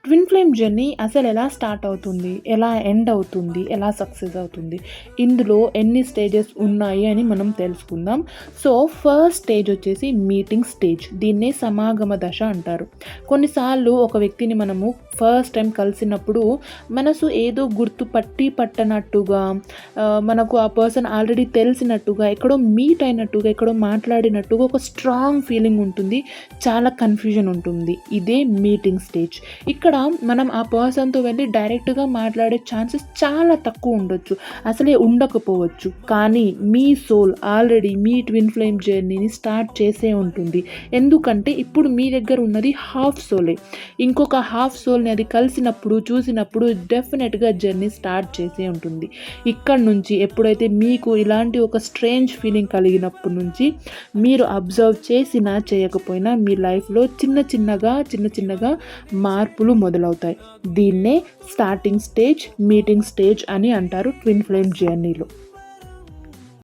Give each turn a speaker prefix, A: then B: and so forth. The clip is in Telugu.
A: ట్విన్ ఫ్లేమ్ జర్నీ అసలు ఎలా స్టార్ట్ అవుతుంది, ఎలా ఎండ్ అవుతుంది, ఎలా సక్సెస్ అవుతుంది, ఇందులో ఎన్ని స్టేజెస్ ఉన్నాయి అని మనం తెలుసుకుందాం. సో ఫస్ట్ స్టేజ్ వచ్చేసి మీటింగ్ స్టేజ్. దీన్నే సమాగమ దశ అంటారు. కొన్నిసార్లు ఒక వ్యక్తిని మనము ఫస్ట్ టైం కలిసినప్పుడు మనసు ఏదో పట్టనట్టుగా, మనకు ఆ పర్సన్ ఆల్రెడీ తెలిసినట్టుగా, ఎక్కడో మీట్ అయినట్టుగా, ఎక్కడో మాట్లాడినట్టుగా ఒక స్ట్రాంగ్ ఫీలింగ్ ఉంటుంది. చాలా కన్ఫ్యూజన్ ఉంటుంది. ఇదే మీటింగ్ స్టేజ్. ఇక్కడ మనం ఆ పర్సన్తో వెళ్ళి డైరెక్ట్గా మాట్లాడే ఛాన్సెస్ చాలా తక్కువ ఉండొచ్చు, అసలే ఉండకపోవచ్చు. కానీ మీ సోల్ ఆల్రెడీ మీ ట్విన్ ఫ్లేమ్ జర్నీని స్టార్ట్ చేసే ఉంటుంది. ఎందుకంటే ఇప్పుడు మీ దగ్గర ఉన్నది హాఫ్ సోలే. ఇంకొక హాఫ్ సోల్ని అది కలిసినప్పుడు, చూసినప్పుడు డెఫినెట్గా జర్నీ స్టార్ట్ చేసే ఉంటుంది. ఇక్కడ నుంచి ఎప్పుడైతే మీకు ఇలాంటి ఒక స్ట్రేంజ్ ఫీలింగ్ కలిగినప్పటి నుంచి మీరు అబ్జర్వ్ చేసినా చేయకపోయినా మీ లైఫ్లో చిన్న చిన్నగా మార్పులు మొదలవుతాయి. దీన్నే స్టార్టింగ్ స్టేజ్, మీటింగ్ స్టేజ్ అని అంటారు ట్విన్ ఫ్లేమ్ జర్నీలో.